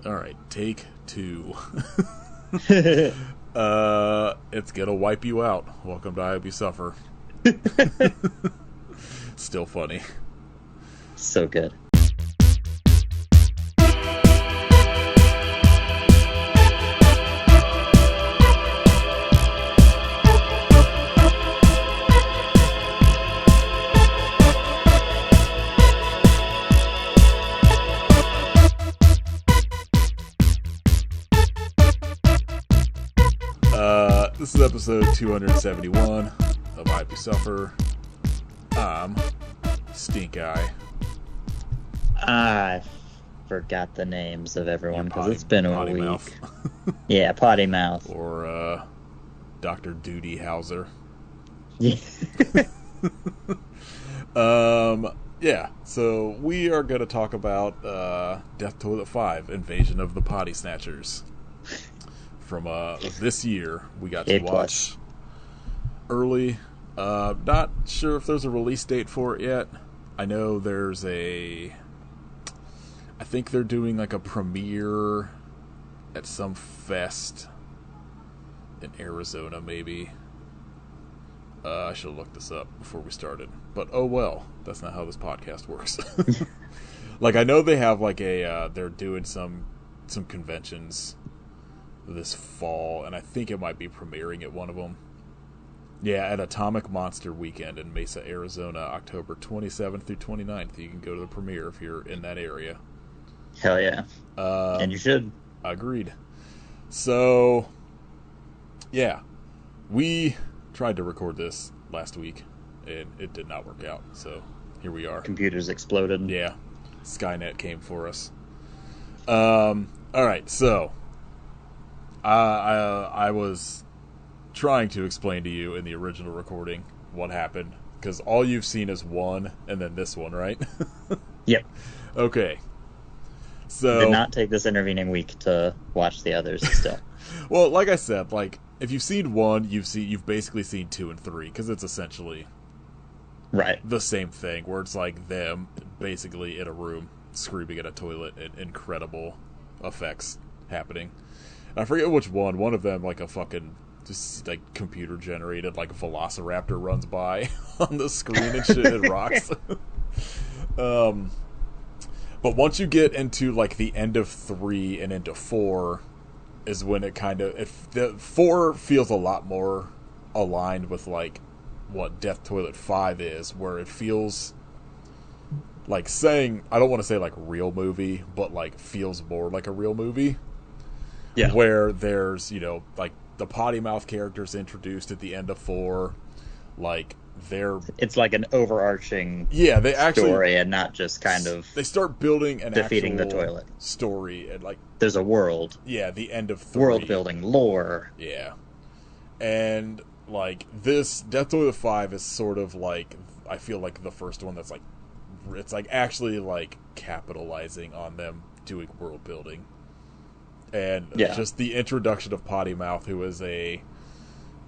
Alright, take two. It's gonna wipe you out. Welcome to I Hope You Suffer. Still funny. So good. This is episode 271 of I Hope You Suffer. I'm Stink Eye. I forgot the names of everyone because it's been a Potty week. Mouth. Yeah, Potty Mouth. Or Dr. Doody Howser. Yeah. Yeah, so we are going to talk about Death Toilet 5, Invasion of the Potty Snatchers. From this year, we got to watch early. Not sure if there's a release date for it yet. I know there's I think they're doing like a premiere at some fest in Arizona, maybe. I should have looked this up before we started. But oh well, that's not how this podcast works. Like, I know they have like they're doing some conventions this fall, and I think it might be premiering at one of them. Yeah, at Atomic Monster Weekend in Mesa, Arizona, October 27th through 29th. You can go to the premiere if you're in that area. Hell yeah. And you should. Agreed. So, yeah, we tried to record this last week, and it did not work out. So, here we are. Computers exploded. Yeah, Skynet came for us. Alright, so I was trying to explain to you in the original recording what happened, because all you've seen is one, and then this one, right? Yep. Okay. So Did not take this intervening week to watch the others still. Well, like I said, like, if you've seen one, you've basically seen 2 and 3, because it's essentially Right. the same thing, where it's like them basically in a room screaming at a toilet and incredible effects happening. I forget which one. One of them, like a fucking just like computer generated like velociraptor runs by on the screen and shit. It rocks. But once you get into like the end of 3 and into 4 is when it kind of, if the 4 feels a lot more aligned with like what Death Toilet 5 is, where it feels like saying, I don't want to say like real movie, but like feels more like a real movie. Yeah. Where there's, you know, like the Potty Mouth characters introduced at the end of 4, like it's like an overarching they actually story and not just kind of they start building an defeating the actual toilet story, and like there's a world. Yeah, the end of 3. World building, lore. Yeah. And like this Death Toilet 5 is sort of like, I feel like the first one that's like, it's like actually like capitalizing on them doing world building. And just the introduction of Potty Mouth, who is a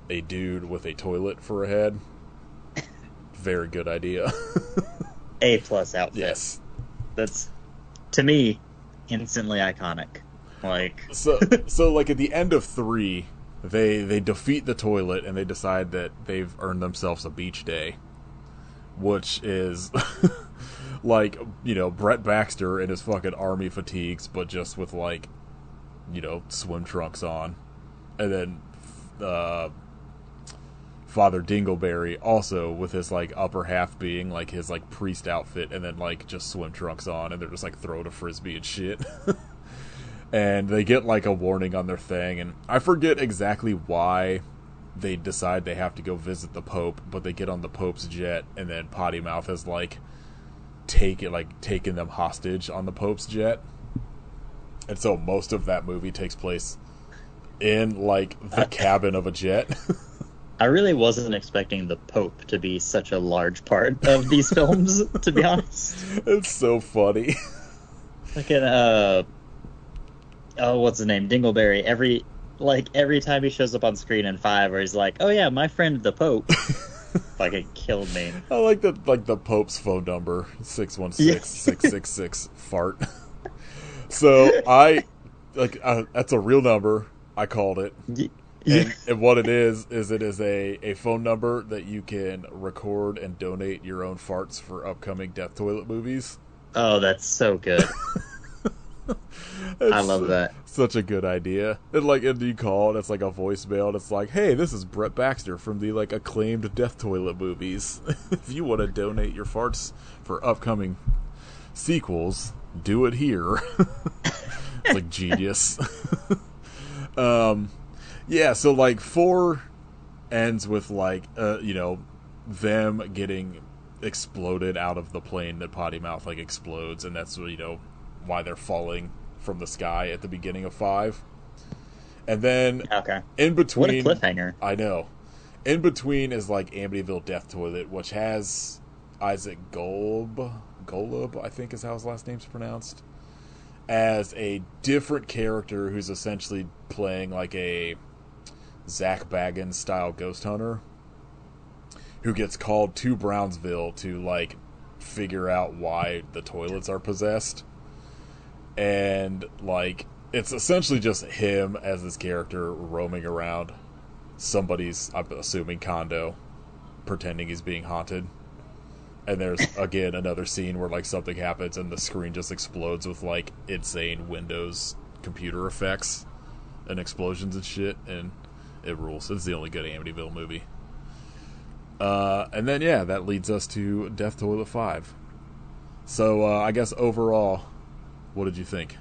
dude with a toilet for a head. Very good idea. A+ outfit. Yes. That's, to me, instantly iconic. Like so like at the end of 3, they defeat the toilet and they decide that they've earned themselves a beach day, which is like, you know, Brett Baxter in his fucking army fatigues, but just with like, you know, swim trunks on. And then Father Dingleberry also with his like upper half being like his like priest outfit, and then like just swim trunks on, and they're just like throwing a frisbee and shit. And they get like a warning on their thing, and I forget exactly why they decide they have to go visit the Pope, but they get on the Pope's jet, and then Potty Mouth has like taken them hostage on the Pope's jet. And so most of that movie takes place in, like, the cabin of a jet. I really wasn't expecting the Pope to be such a large part of these films, to be honest. It's so funny. Like what's his name? Dingleberry. Every time he shows up on screen in 5, where he's like, oh yeah, my friend the Pope. Like, it killed me. I like the Pope's phone number, 616-666-FART. So like that's a real number. I called it. Yeah. And what it is it is a phone number that you can record and donate your own farts for upcoming Death Toilet movies. Oh, that's so good. I love that. Such a good idea. And you call and it's like a voicemail and it's like, hey, this is Brett Baxter from the like acclaimed Death Toilet movies. If you want to donate your farts for upcoming sequels, do it here. It's like genius. Yeah, so like 4 ends with like them getting exploded out of the plane that Potty Mouth like explodes, and that's why they're falling from the sky at the beginning of 5. And then in between, what a cliffhanger. I know. In between is like Amityville Death Toilet, which has Isaac Golub, I think is how his last name's pronounced, as a different character who's essentially playing like a Zach Baggins style ghost hunter who gets called to Brownsville to like figure out why the toilets are possessed. And like it's essentially just him as this character roaming around somebody's, I'm assuming, condo, pretending he's being haunted. And there's again another scene where like something happens and the screen just explodes with like insane Windows computer effects and explosions and shit, and it rules. It's the only good Amityville movie. And then yeah, that leads us to Death Toilet 5. So I guess overall, what did you think?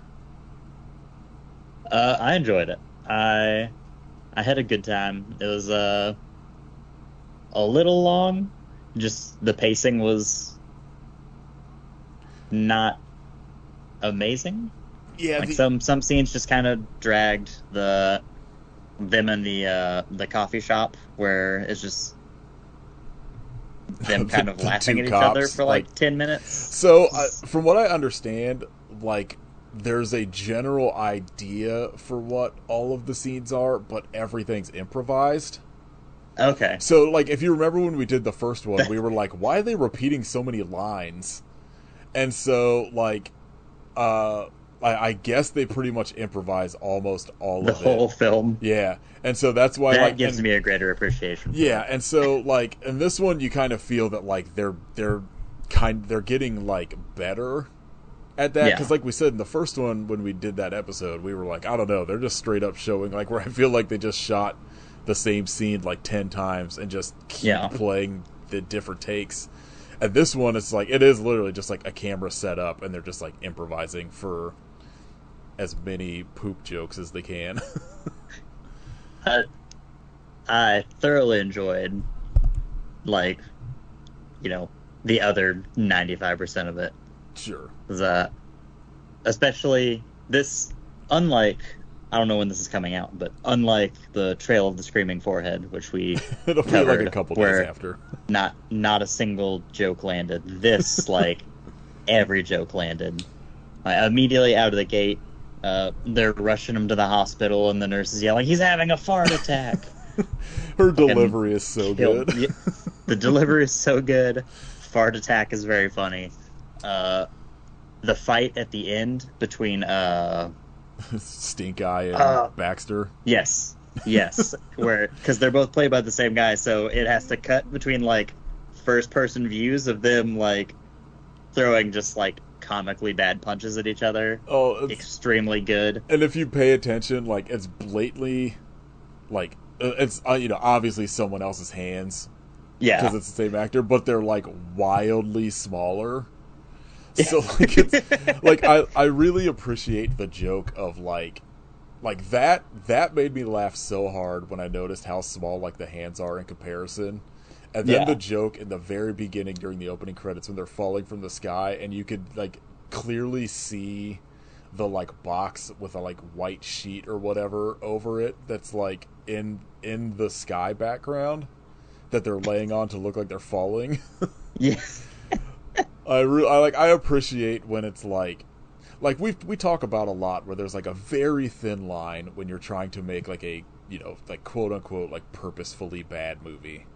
I enjoyed it. I had a good time. It was a little long. Just the pacing was not amazing. Yeah, like some scenes just kind of dragged. Them in the coffee shop where it's just them kind of laughing at each other for like 10 minutes. So from what I understand, like there's a general idea for what all of the scenes are, but everything's improvised. Okay. So, like, if you remember when we did the first one, we were like, why are they repeating so many lines? And so, like, I guess they pretty much improvise almost all of it. The whole film. Yeah. And so that's why... That gives me a greater appreciation for yeah, and so, like, in this one, you kind of feel that, like, they're getting, like, better at that. Because, like we said in the first one, when we did that episode, we were like, I don't know, they're just straight up showing, like, where I feel like they just shot the same scene like 10 times and just keep playing the different takes. And this one, it's like it is literally just like a camera set up and they're just like improvising for as many poop jokes as they can. I thoroughly enjoyed the other 95% of it. Sure. Especially this, unlike, I don't know when this is coming out, but unlike the Trail of the Screaming Forehead, which we it'll be like a couple days after, not a single joke landed. This, like, every joke landed. Immediately out of the gate, they're rushing him to the hospital, and the nurse is yelling, "He's having a fart attack." Her delivery is so good. The delivery is so good. Fart attack is very funny. The fight at the end between Stink Eye and Baxter. Yes, because they're both played by the same guy, so it has to cut between like first-person views of them like throwing just like comically bad punches at each other. Oh, extremely good. And if you pay attention, like it's blatantly like it's obviously someone else's hands. Yeah, because it's the same actor, but they're like wildly smaller. So like it's like I really appreciate the joke of like that made me laugh so hard when I noticed how small like the hands are in comparison. And then the joke in the very beginning during the opening credits when they're falling from the sky and you could like clearly see the like box with a like white sheet or whatever over it that's like in the sky background that they're laying on to look like they're falling. Yeah. I appreciate when it's like we talk about a lot where there's like a very thin line when you're trying to make like a like quote unquote like purposefully bad movie.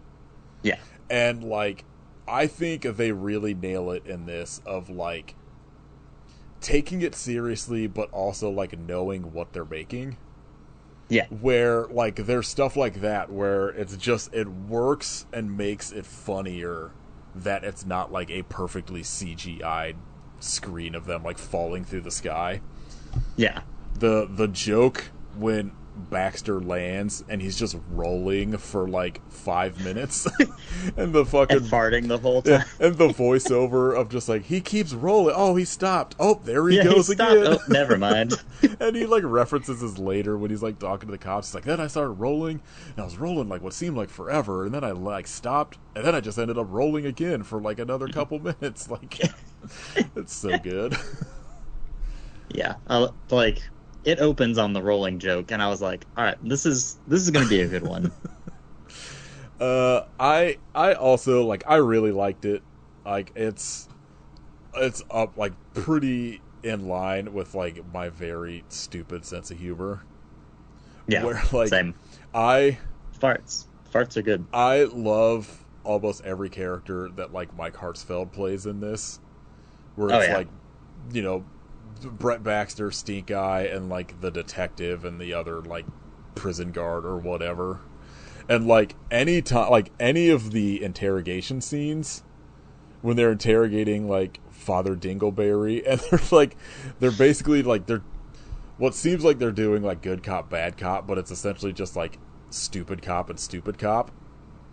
Yeah. And like I think they really nail it in this of like taking it seriously, but also like knowing what they're making. Yeah. Where like there's stuff like that where it's just it works and makes it funnier that it's not like a perfectly CGI'd screen of them like falling through the sky. Yeah. The joke when Baxter lands and he's just rolling for like 5 minutes and the fucking And farting the whole time. and the voiceover of just like he keeps rolling, oh he stopped, oh there he Yeah, goes he stopped. again. Oh, never mind. And he like references this later when he's like talking to the cops. He's like, then I started rolling and I was rolling like what seemed like forever, and then I like stopped, and then I just ended up rolling again for like another couple minutes. Like it's so good. Yeah, like it opens on the rolling joke, and I was like, all right, this is going to be a good one. I also like I really liked it. Like it's up like pretty in line with like my very stupid sense of humor. Yeah, where like same. Farts are good. I love almost every character that like Mike Hartsfeld plays in this, where it's like, you know, Brett Baxter, Stink Eye, and like the detective and the other like prison guard or whatever. And like any time, like any of the interrogation scenes when they're interrogating like Father Dingleberry, and they're basically like they're what seems like they're doing like good cop bad cop, but it's essentially just like stupid cop and stupid cop.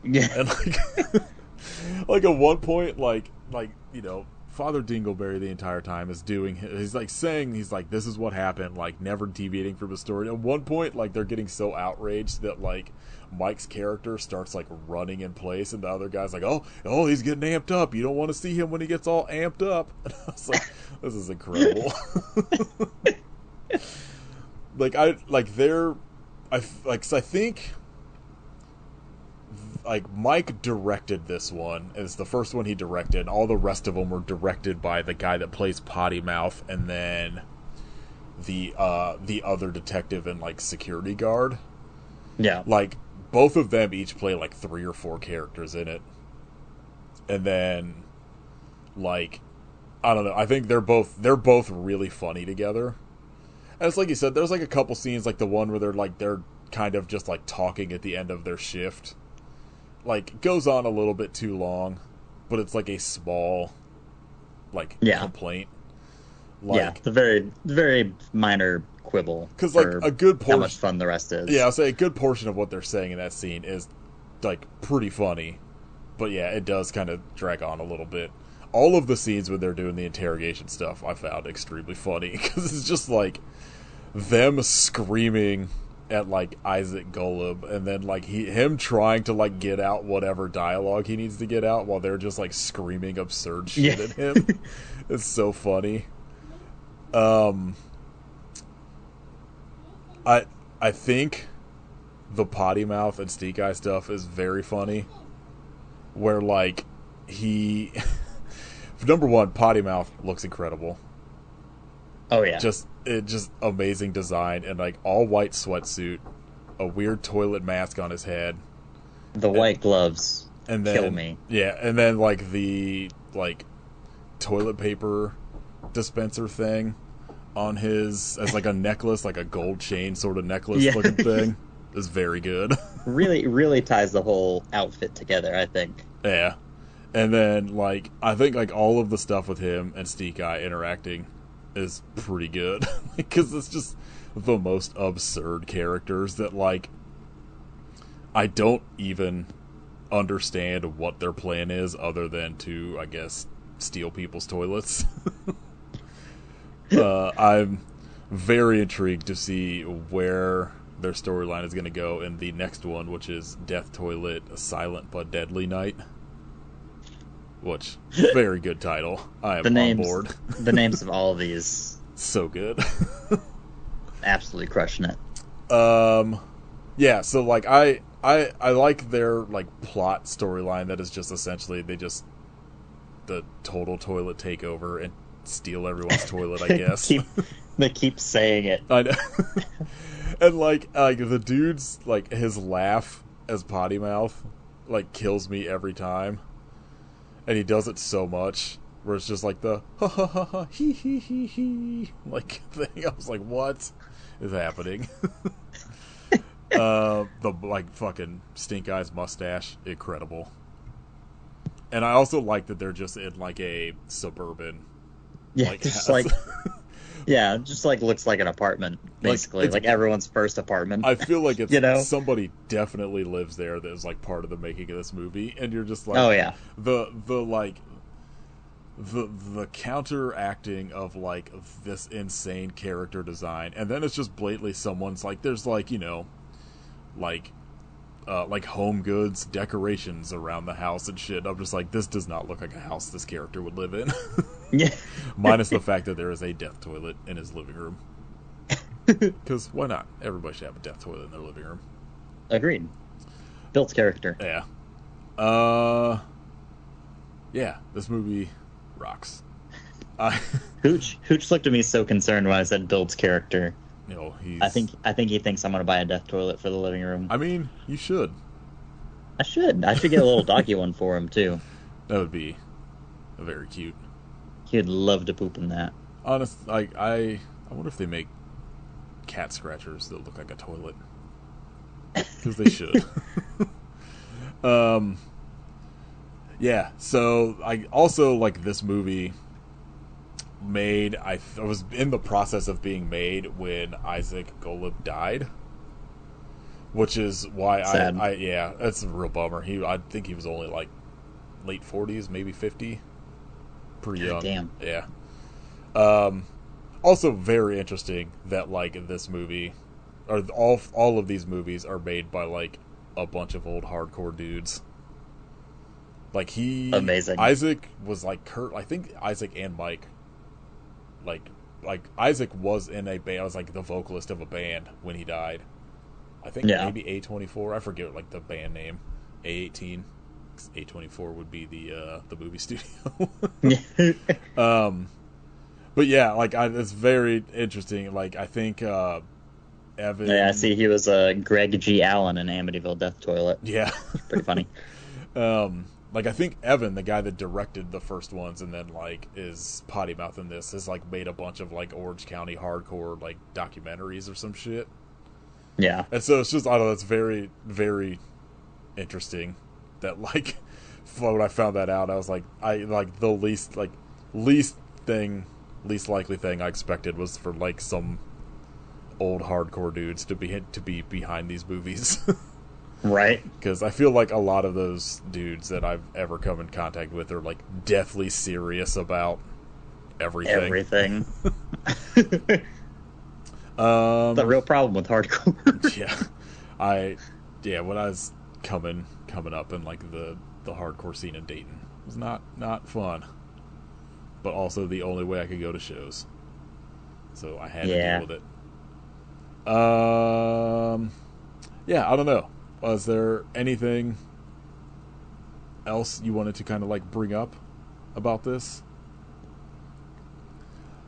Yeah. And like like at one point like you know, Father Dingleberry the entire time is doing, he's like saying, he's like, this is what happened, like never deviating from the story. At one point like they're getting so outraged that like Mike's character starts like running in place, and the other guy's like, oh he's getting amped up, you don't want to see him when he gets all amped up. And I was like, this is incredible. Like I think like Mike directed this one. It's the first one he directed. All the rest of them were directed by the guy that plays Potty Mouth, and then the other detective and like security guard. Yeah. Like both of them each play like 3 or 4 characters in it. And then like I don't know, I think they're both really funny together. And it's like you said, there's like a couple scenes like the one where they're kind of just like talking at the end of their shift. Like goes on a little bit too long, but it's like a small like complaint. Like, yeah, the very very minor quibble. Because like a good portion, how much fun the rest is. Yeah, I'll say a good portion of what they're saying in that scene is like pretty funny, but yeah, it does kind of drag on a little bit. All of the scenes when they're doing the interrogation stuff, I found extremely funny because it's just like them screaming at like Isaac Golub, and then like him trying to like get out whatever dialogue he needs to get out while they're just like screaming absurd shit at him. It's so funny. I think the Potty Mouth and Stink Eye stuff is very funny, where like he number one, Potty Mouth looks incredible. Oh yeah. Just amazing design, and like all white sweatsuit, a weird toilet mask on his head. The white gloves and then, kill me. Yeah, and then like the like toilet paper dispenser thing on his as like a necklace, like a gold chain sort of necklace looking thing is very good. really ties the whole outfit together, I think. Yeah. And then like I think like all of the stuff with him and Stink Eye interacting is pretty good because it's just the most absurd characters that like I don't even understand what their plan is other than to, I guess, steal people's toilets. I'm very intrigued to see where their storyline is going to go in the next one, which is Death Toilet, A Silent but Deadly Night. Which, very good title. I am on board. The names of all of these. So good. Absolutely crushing it. Yeah, so like I like their like plot storyline that is just essentially the total toilet takeover and steal everyone's toilet, I guess. They keep saying it. I know. And like the dude's like his laugh as Potty Mouth like kills me every time. And he does it so much. where it's just like the ha ha ha ha he he like thing. I was like, what is happening? The like fucking Stink Eye's mustache, incredible. And I also like that they're just in like a suburban, like just house. like yeah, just like looks like an apartment basically, like everyone's first apartment. I feel like it's you know, somebody definitely lives there that is like part of the making of this movie, and you're just like, oh yeah, the like the counteracting of like this insane character design, and then it's just blatantly someone's like, there's like, you know, like home goods decorations around the house and shit. I'm just like, this does not look like a house this character would live in. yeah. Minus the fact that there is a death toilet in his living room. Because why not? Everybody should have a death toilet in their living room. Agreed. Built character. Yeah. Yeah, this movie rocks. Hooch looked at me so concerned when I said builds character. You know, I think he thinks I'm gonna buy a death toilet for the living room. I mean, you should. I should get a little doggy one for him too. That would be very cute. He'd love to poop in that. Honest, like I wonder if they make cat scratchers that look like a toilet. Because they should. Yeah, so I also like this movie made, I was in the process of being made when Isaac Golub died, which is why Sad. yeah, that's a real bummer. I think he was only like late 40s, maybe 50. Pretty young. Damn. Yeah. Also very interesting that like this movie, or all of these movies are made by like a bunch of old hardcore dudes. Like Amazing. Isaac was like Kurt. I think Isaac and Mike, like Isaac was in a band. I was like the vocalist of a band when he died. I think maybe A24. I forget like the band name. A18. A24 would be the movie studio. But yeah, like it's very interesting. Like I think Evan. Yeah, I see he was Greg G. Allen in Amityville Death Toilet. Yeah, pretty funny. Like I think Evan, the guy that directed the first ones and then like is potty mouthing this, has like made a bunch of like Orange County hardcore like documentaries or some shit. Yeah, and so it's just, I don't know, it's very, very interesting that like when I found that out, I was like, the least likely thing I expected was for like some old hardcore dudes to be behind these movies. Right. Because I feel like a lot of those dudes that I've ever come in contact with are like deathly serious about everything. The real problem with hardcore. yeah. When I was coming up in like the hardcore scene in Dayton, it was not fun. But also the only way I could go to shows. So I had to deal with it. Yeah, I don't know. Was there anything else you wanted to kind of like bring up about this?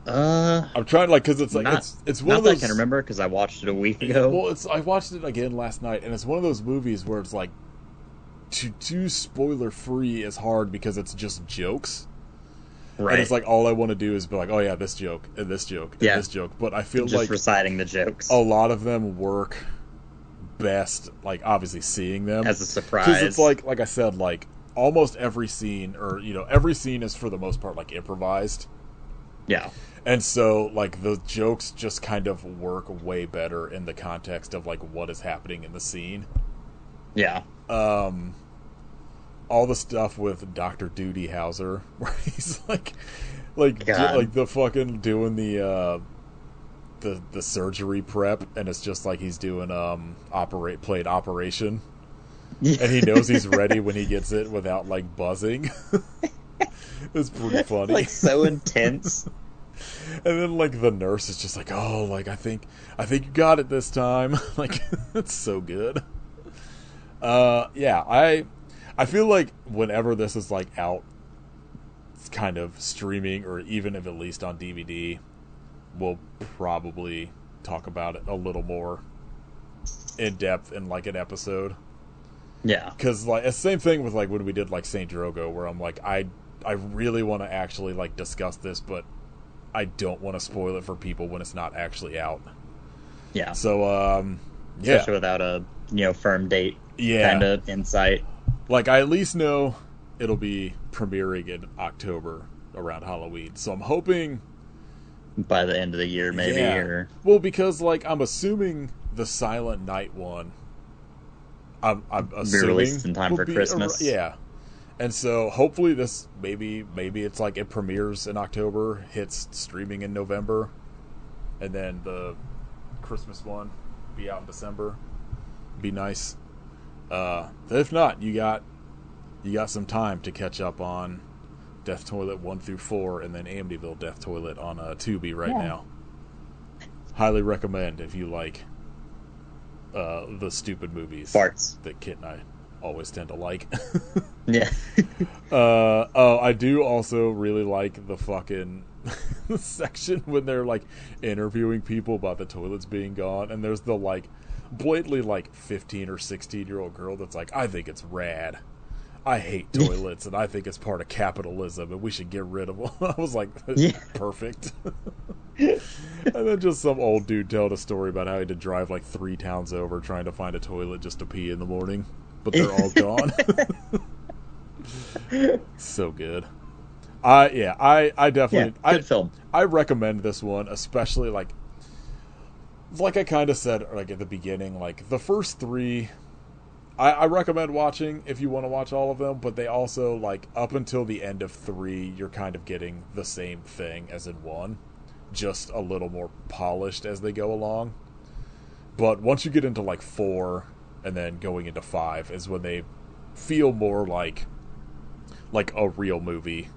I'm trying, like, because it's like it's one of those. Not that I can remember because I watched it a week ago. Well, I watched it again last night, and it's one of those movies where it's like to do spoiler free is hard because it's just jokes. Right. And it's like all I want to do is be like, oh yeah, this joke and this joke and this joke. But I feel just like reciting the jokes. A lot of them work best, like obviously seeing them as a surprise. Because it's like I said, like almost every scene, or every scene is for the most part like improvised. Yeah. And so like the jokes just kind of work way better in the context of like what is happening in the scene. Yeah. All the stuff with Dr. Doody Howser, where he's like the fucking doing the surgery prep, and it's just like he's doing plate operation, and he knows he's ready when he gets it without like buzzing. It's pretty funny, like so intense. And then like the nurse is just like, oh, like I think you got it this time. Like it's so good. Yeah, I feel like whenever this is like out, it's kind of streaming, or even if at least on DVD, we'll probably talk about it a little more in depth in like an episode. Yeah, because like it's the same thing with like when we did like Saint Drogo, where I'm like I I really want to actually like discuss this, but I don't want to spoil it for people when it's not actually out. Yeah. So yeah, especially without a firm date. Yeah. Kind of insight. Like, I at least know it'll be premiering in October around Halloween. So I'm hoping by the end of the year, maybe. Yeah. Or Well, because like I'm assuming the Silent Night one, I'm assuming be released in time for Christmas. Yeah. And so hopefully this maybe it's like it premieres in October, hits streaming in November, and then the Christmas one be out in December. Be nice. If not, you got some time to catch up on Death Toilet 1 through 4, and then Amityville Death Toilet on Tubi right now. Highly recommend if you like the stupid movies farts that Kit and I always tend to like. Yeah. I do also really like the fucking section when they're like interviewing people about the toilets being gone, and there's the like blatantly like 15 or 16-year-old girl that's like, I think it's rad. I hate toilets, and I think it's part of capitalism, and we should get rid of them. I was like, perfect. And then just some old dude telling a story about how he had to drive like 3 towns over trying to find a toilet just to pee in the morning, but they're all gone. So good. I definitely good film. I recommend this one, especially like I kind of said like at the beginning, like the first 3 I recommend watching if you want to watch all of them, but they also like up until the end of 3 you're kind of getting the same thing as in 1, just a little more polished as they go along. But once you get into like 4 and then going into 5 is when they feel more like a real movie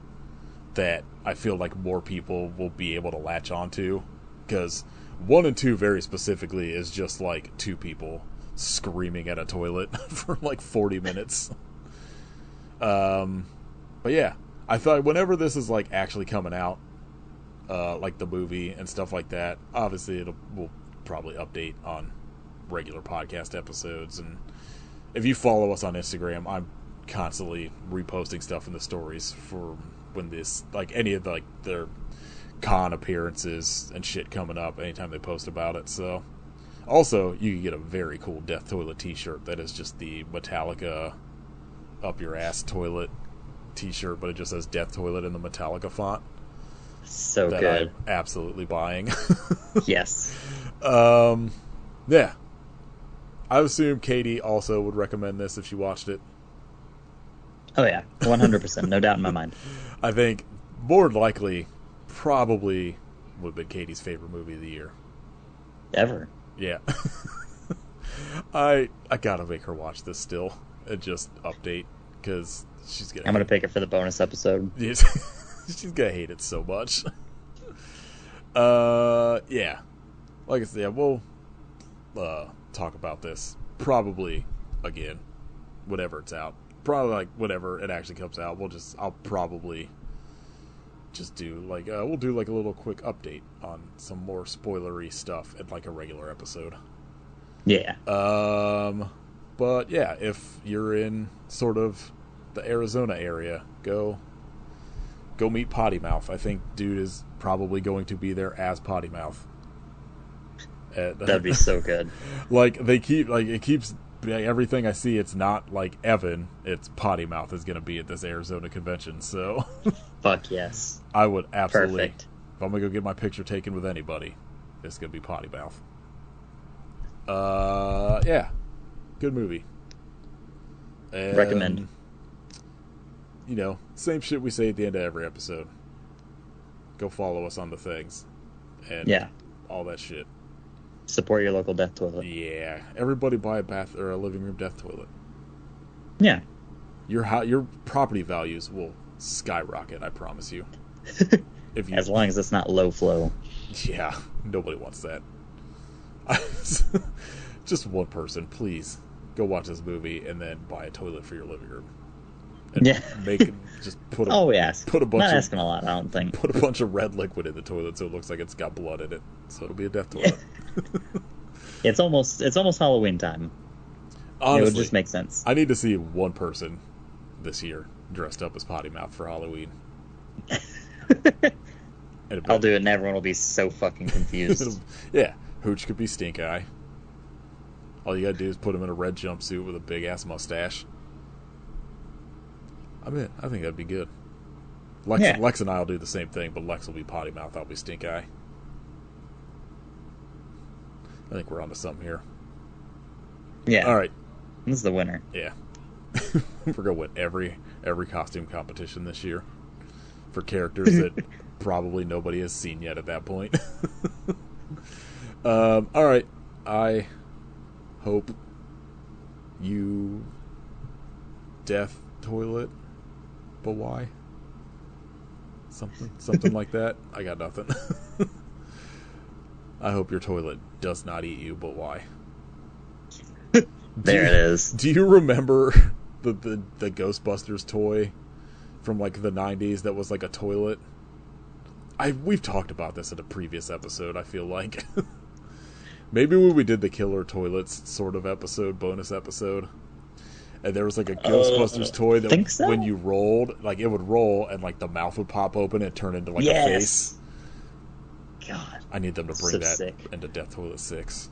that I feel like more people will be able to latch onto, because 1 and 2 very specifically is just like 2 people screaming at a toilet for like 40 minutes. But yeah, I thought whenever this is like actually coming out, like the movie and stuff like that, obviously we'll probably update on regular podcast episodes, and if you follow us on Instagram, I'm constantly reposting stuff in the stories for when this like any of the, like their con appearances and shit coming up anytime they post about it. So also you can get a very cool Death Toilet t-shirt that is just the Metallica up your ass toilet t-shirt, but it just says Death Toilet in the Metallica font. So that good. I'm absolutely buying. Yes. Yeah, I assume Katie also would recommend this if she watched it. Oh yeah, 100%, no doubt in my mind. I think more likely, probably would have been Katie's favorite movie of the year. Ever. Yeah. I gotta make her watch this still and just update, because I'm gonna pick it for the bonus episode. She's gonna hate it so much. Yeah. Like I said, we'll talk about this probably again whenever it's out. Probably like whenever it actually comes out. I'll probably just do like we'll do like a little quick update on some more spoilery stuff at like a regular episode. Yeah. But yeah, if you're in sort of the Arizona area, go meet Potty Mouth. I think dude is probably going to be there as Potty Mouth. That'd be so good. Like it keeps everything I see. It's not like Evan. It's Potty Mouth is going to be at this Arizona convention. So, fuck yes, I would absolutely. Perfect. If I'm gonna go get my picture taken with anybody, it's gonna be Potty Mouth. Yeah, good movie. And, recommend. You know, same shit we say at the end of every episode. Go follow us on the things, and all that shit. Support your local death toilet. Yeah, everybody buy a bath or a living room death toilet. Yeah, your property values will skyrocket. I promise you. If you, as long as it's not low flow. Yeah, nobody wants that. Just one person, please go watch this movie and then buy a toilet for your living room. And put a bunch not asking a lot, I don't think. Put a bunch of red liquid in the toilet so it looks like it's got blood in it. So it'll be a death toilet. It's almost Halloween time. Honestly, it would just make sense. I need to see one person this year dressed up as Potty Mouth for Halloween. I'll do it, and everyone will be so fucking confused. Yeah, Hooch could be Stink Eye. All you gotta do is put him in a red jumpsuit with a big ass mustache. I think that'd be good. Lex and I will do the same thing, but Lex will be Potty Mouth, I'll be Stink Eye. I think we're onto something here. Yeah. All right. This is the winner. Yeah. We're gonna win every costume competition this year for characters that probably nobody has seen yet at that point. All right. I hope you death toilet, but why? Something like that. I got nothing. I hope your toilet does not eat you, but why? There it is. Do you remember the Ghostbusters toy from like the 90s that was like a toilet? We've talked about this in a previous episode, I feel like. Maybe when we did the Killer Toilets sort of episode, bonus episode. And there was like a Ghostbusters toy that when you rolled, like it would roll and like the mouth would pop open and turn into like a face. God. I need them to bring that into Death Toilet 6.